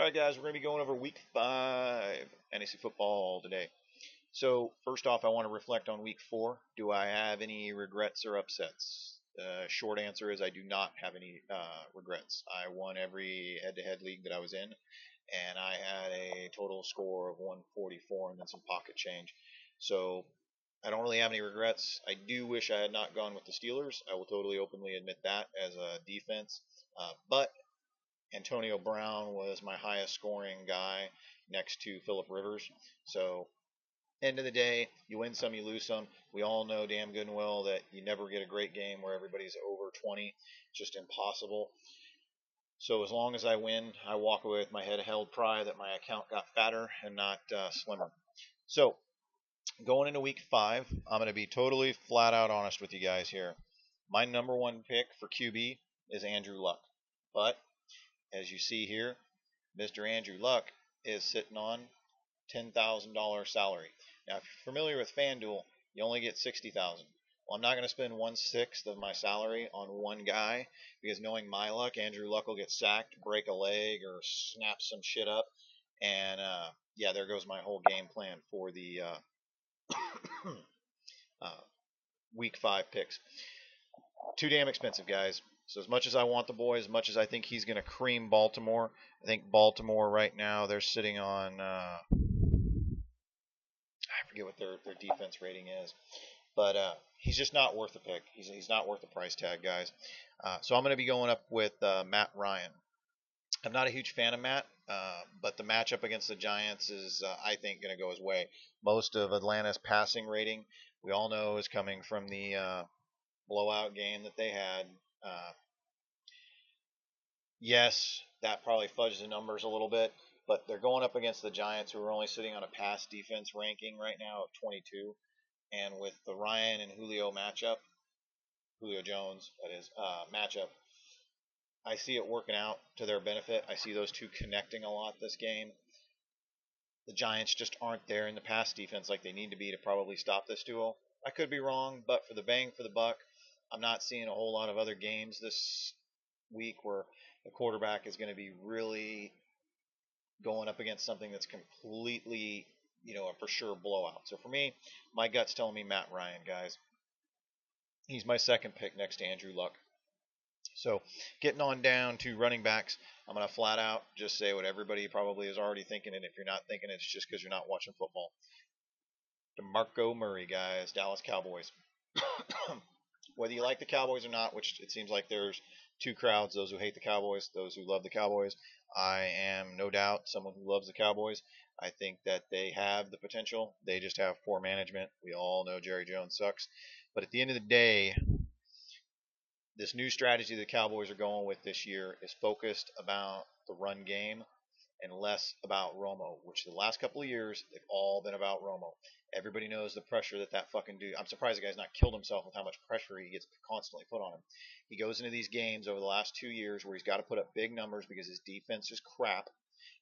All right, guys, we're going to be going over Week 5 fantasy football today. So, first off, I want to reflect on Week 4. Do I have any regrets or upsets? The short answer is I do not have any regrets. I won every head-to-head league that I was in, and I had a total score of 144 and then some pocket change. So, I don't really have any regrets. I do wish I had not gone with the Steelers. I will totally openly admit that as a defense. But Antonio Brown was my highest scoring guy next to Philip Rivers. So, end of the day, you win some, you lose some. We all know damn good and well that you never get a great game where everybody's over 20. It's just impossible. So, as long as I win, I walk away with my head held pride that my account got fatter and not slimmer. So, going into week 5, I'm going to be totally flat out honest with you guys here. My number one pick for QB is Andrew Luck. But as you see here, Mr. Andrew Luck is sitting on $10,000 salary. Now, if you're familiar with FanDuel, you only get $60,000. Well, I'm not going to spend 1/6 of my salary on one guy because knowing my luck, Andrew Luck will get sacked, break a leg, or snap some shit up, and yeah, there goes my whole game plan for the uh, Week 5 picks. Too damn expensive, guys. So as much as I want the boy, as much as I think he's going to cream Baltimore, I think Baltimore right now they're sitting on I forget what their defense rating is, but he's just not worth the pick. He's not worth the price tag, guys. So I'm going to be going up with Matt Ryan. I'm not a huge fan of Matt, but the matchup against the Giants is, I think, going to go his way. Most of Atlanta's passing rating, we all know, is coming from the blowout game that they had. Uh, yes, that probably fudged the numbers a little bit, but they're going up against the Giants, who are only sitting on a pass defense ranking right now of 22. And with the Ryan and Julio matchup, Julio Jones, that is, matchup, I see it working out to their benefit. I see those two connecting a lot this game. The Giants just aren't there in the pass defense like they need to be to probably stop this duo. I could be wrong, but for the bang for the buck, I'm not seeing a whole lot of other games this week where the quarterback is going to be really going up against something that's completely, a for sure blowout. So for me, my gut's telling me Matt Ryan, guys. He's my second pick next to Andrew Luck. So getting on down to running backs, I'm going to flat out just say what everybody probably is already thinking, and if you're not thinking it, it's just because you're not watching football. DeMarco Murray, guys, Dallas Cowboys. Whether you like the Cowboys or not, which it seems like there's two crowds, those who hate the Cowboys, those who love the Cowboys. I am no doubt someone who loves the Cowboys. I think that they have the potential. They just have poor management. We all know Jerry Jones sucks. But at the end of the day, this new strategy the Cowboys are going with this year is focused about the run game and less about Romo, which the last couple of years, they've all been about Romo. Everybody knows the pressure that fucking dude. I'm surprised the guy's not killed himself with how much pressure he gets constantly put on him. He goes into these games over the last 2 years where he's got to put up big numbers because his defense is crap.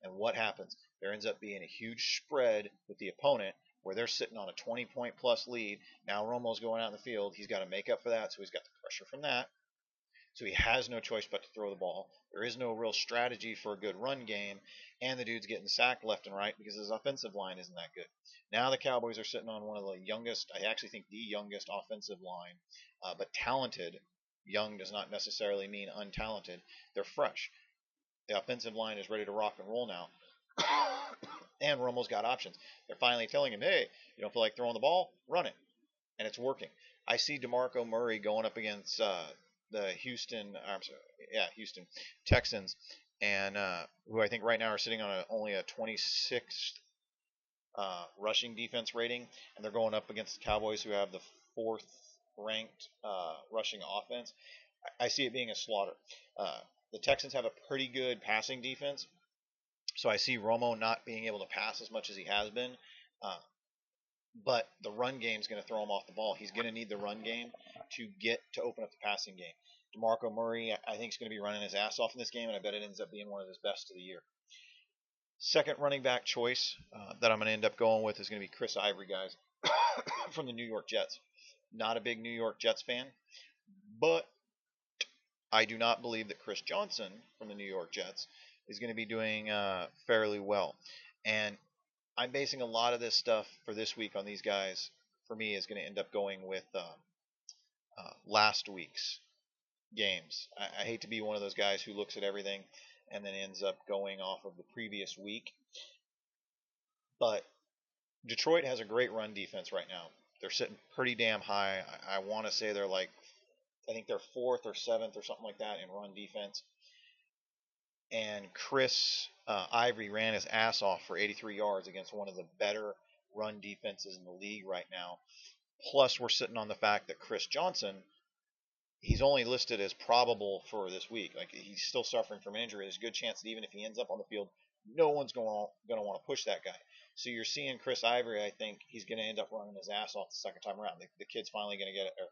And what happens? There ends up being a huge spread with the opponent where they're sitting on a 20-point plus lead. Now Romo's going out in the field. He's got to make up for that, so he's got the pressure from that. So he has no choice but to throw the ball. There is no real strategy for a good run game, and the dude's getting sacked left and right because his offensive line isn't that good. Now the Cowboys are sitting on one of the youngest, I actually think the youngest offensive line, but talented. Young does not necessarily mean untalented. They're fresh. The offensive line is ready to rock and roll now. And Romo's got options. They're finally telling him, hey, you don't feel like throwing the ball? Run it. And it's working. I see DeMarco Murray going up against the Houston Texans, and who I think right now are sitting on only a 26th rushing defense rating, and they're going up against the Cowboys, who have the fourth ranked rushing offense. I see it being a slaughter. The Texans have a pretty good passing defense, so I see Romo not being able to pass as much as he has been. But the run game is going to throw him off the ball. He's going to need the run game to open up the passing game. DeMarco Murray, I think, is going to be running his ass off in this game, and I bet it ends up being one of his best of the year. Second running back choice that I'm going to end up going with is going to be Chris Ivory, guys, from the New York Jets. Not a big New York Jets fan, but I do not believe that Chris Johnson from the New York Jets is going to be doing fairly well. And I'm basing a lot of this stuff for this week on these guys. For me, is going to end up going with last week's games. I hate to be one of those guys who looks at everything and then ends up going off of the previous week. But Detroit has a great run defense right now. They're sitting pretty damn high. I want to say they're like, I think they're fourth or seventh or something like that in run defense. And Chris Ivory ran his ass off for 83 yards against one of the better run defenses in the league right now. Plus, we're sitting on the fact that Chris Johnson, he's only listed as probable for this week. Like, he's still suffering from injury. There's a good chance that even if he ends up on the field, no one's going to want to push that guy. So you're seeing Chris Ivory. I think he's going to end up running his ass off the second time around. The kid's finally going to get it. Or,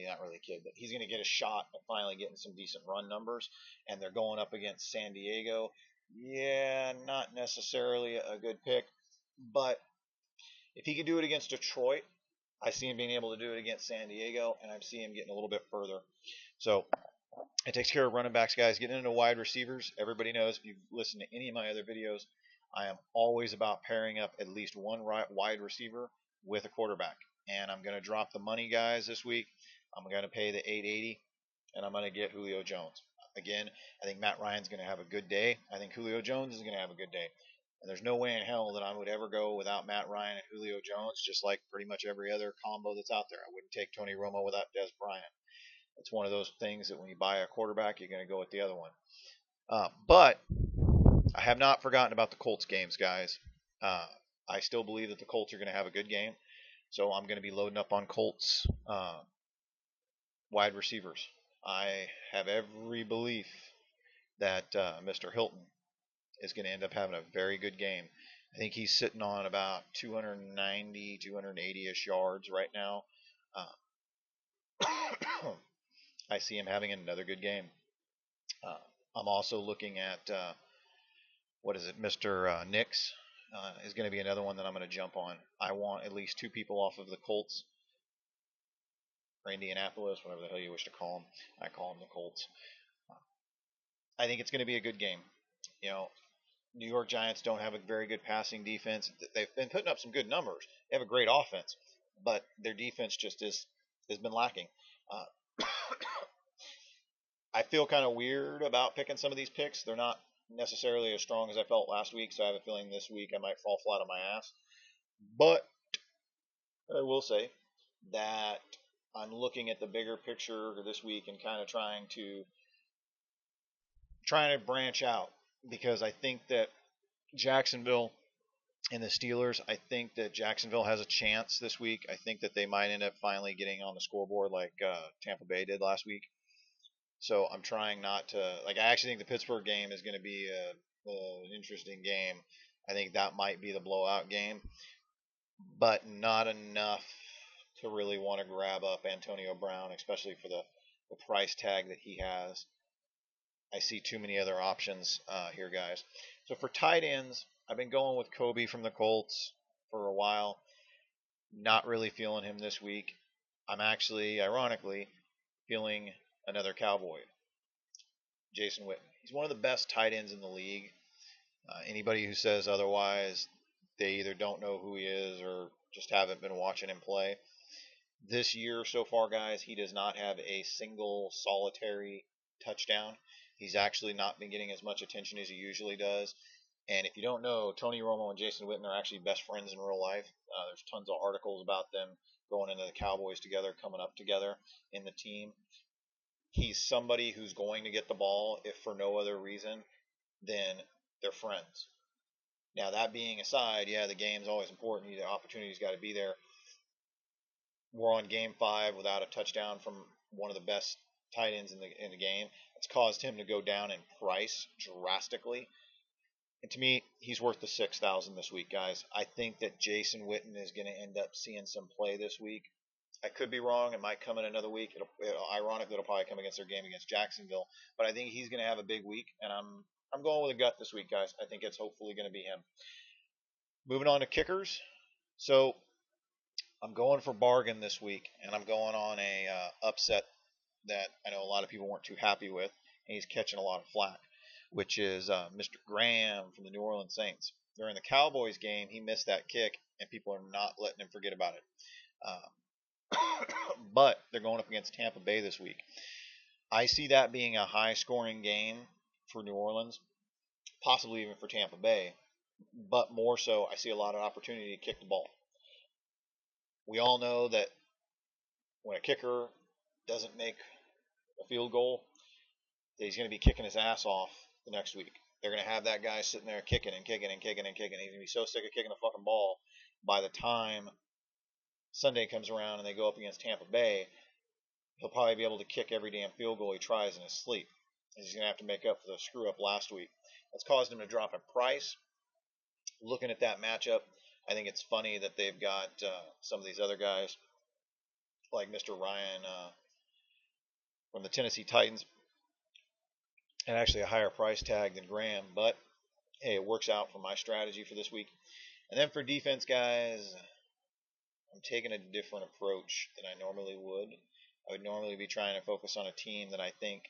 not really a kid, but he's going to get a shot at finally getting some decent run numbers. And they're going up against San Diego. Yeah, not necessarily a good pick, but if he could do it against Detroit, I see him being able to do it against San Diego, and I see him getting a little bit further. So it takes care of running backs, guys. Getting into wide receivers, everybody knows, if you've listened to any of my other videos, I am always about pairing up at least one wide receiver with a quarterback. And I'm going to drop the money, guys, this week. I'm going to pay the $880, and I'm going to get Julio Jones. Again, I think Matt Ryan's going to have a good day. I think Julio Jones is going to have a good day. And there's no way in hell that I would ever go without Matt Ryan and Julio Jones, just like pretty much every other combo that's out there. I wouldn't take Tony Romo without Des Bryant. It's one of those things that when you buy a quarterback, you're going to go with the other one. But I have not forgotten about the Colts games, guys. I still believe that the Colts are going to have a good game. So I'm going to be loading up on Colts wide receivers. I have every belief that Mr. Hilton is going to end up having a very good game. I think he's sitting on about 290, 280-ish yards right now. I see him having another good game. I'm also looking at, Mr. Nix is going to be another one that I'm going to jump on. I want at least two people off of the Colts or Indianapolis, whatever the hell you wish to call them. I call them the Colts. I think it's going to be a good game. New York Giants don't have a very good passing defense. They've been putting up some good numbers. They have a great offense, but their defense just has been lacking. I feel kind of weird about picking some of these picks. They're not necessarily as strong as I felt last week, so I have a feeling this week I might fall flat on my ass. But I will say that I'm looking at the bigger picture this week and kind of trying to branch out, because I think that Jacksonville and the Steelers, I think that Jacksonville has a chance this week. I think that they might end up finally getting on the scoreboard like Tampa Bay did last week. So I'm trying not to, I actually think the Pittsburgh game is going to be an interesting game. I think that might be the blowout game, but not enough to really want to grab up Antonio Brown, especially for the price tag that he has. I see too many other options here, guys. So for tight ends, I've been going with Kobe from the Colts for a while. Not really feeling him this week. I'm actually, ironically, feeling another Cowboy, Jason Witten. He's one of the best tight ends in the league. Anybody who says otherwise, they either don't know who he is or just haven't been watching him play. This year so far, guys, he does not have a single solitary touchdown. He's actually not been getting as much attention as he usually does. And if you don't know, Tony Romo and Jason Witten are actually best friends in real life. There's tons of articles about them going into the Cowboys together, coming up together in the team. He's somebody who's going to get the ball, if for no other reason than they're friends. Now, that being aside, yeah, the game's always important. The opportunity's got to be there. We're on game 5 without a touchdown from one of the best tight ends in the game. It's caused him to go down in price drastically. And to me, he's worth the $6,000 this week, guys. I think that Jason Witten is going to end up seeing some play this week. I could be wrong. It might come in another week. Ironically, it'll probably come against their game against Jacksonville. But I think he's going to have a big week, and I'm going with a gut this week, guys. I think it's hopefully going to be him. Moving on to kickers. So I'm going for bargain this week, and I'm going on a upset that I know a lot of people weren't too happy with, and he's catching a lot of flack. which is Mr. Graham from the New Orleans Saints. During the Cowboys game, he missed that kick, and people are not letting him forget about it. But they're going up against Tampa Bay this week. I see that being a high-scoring game for New Orleans, possibly even for Tampa Bay. But more so, I see a lot of opportunity to kick the ball. We all know that when a kicker doesn't make a field goal, that he's going to be kicking his ass off the next week. They're going to have that guy sitting there kicking and kicking and kicking and kicking. He's going to be so sick of kicking the fucking ball by the time Sunday comes around and they go up against Tampa Bay, he'll probably be able to kick every damn field goal he tries in his sleep. He's going to have to make up for the screw up last week. That's caused him to drop in price. Looking at that matchup, I think it's funny that they've got some of these other guys, like Mr. Ryan from the Tennessee Titans, and actually a higher price tag than Graham. But hey, it works out for my strategy for this week. And then for defense, guys, I'm taking a different approach than I normally would. I would normally be trying to focus on a team that I think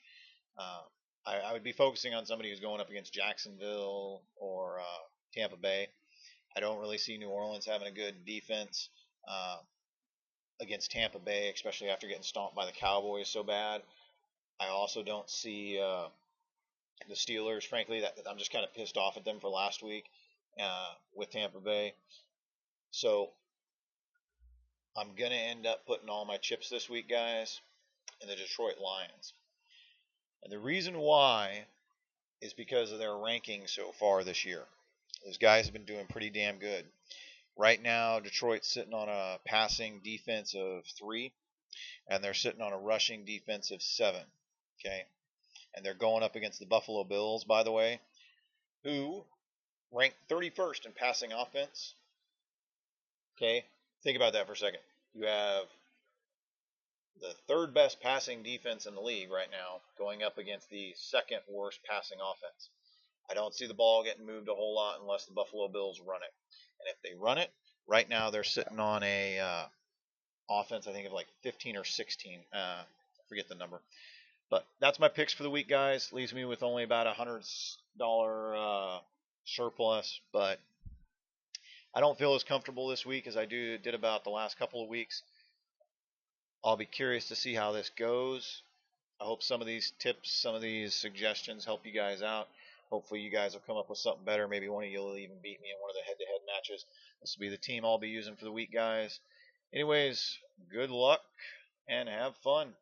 I would be focusing on somebody who's going up against Jacksonville or Tampa Bay. I don't really see New Orleans having a good defense against Tampa Bay, especially after getting stomped by the Cowboys so bad. I also don't see the Steelers, frankly, that I'm just kind of pissed off at them for last week with Tampa Bay. So I'm going to end up putting all my chips this week, guys, in the Detroit Lions. And the reason why is because of their ranking so far this year. Those guys have been doing pretty damn good. Right now, Detroit's sitting on a passing defense of 3, and they're sitting on a rushing defense of 7. Okay? And they're going up against the Buffalo Bills, by the way, who rank 31st in passing offense. Okay? Think about that for a second. You have the third best passing defense in the league right now going up against the second worst passing offense. I don't see the ball getting moved a whole lot unless the Buffalo Bills run it. And if they run it, right now they're sitting on a offense, I think, of like 15 or 16. I forget the number. But that's my picks for the week, guys. Leaves me with only about $100 surplus. But I don't feel as comfortable this week as I did about the last couple of weeks. I'll be curious to see how this goes. I hope some of these tips, some of these suggestions help you guys out. Hopefully you guys will come up with something better. Maybe one of you will even beat me in one of the head-to-head matches. This will be the team I'll be using for the week, guys. Anyways, good luck and have fun.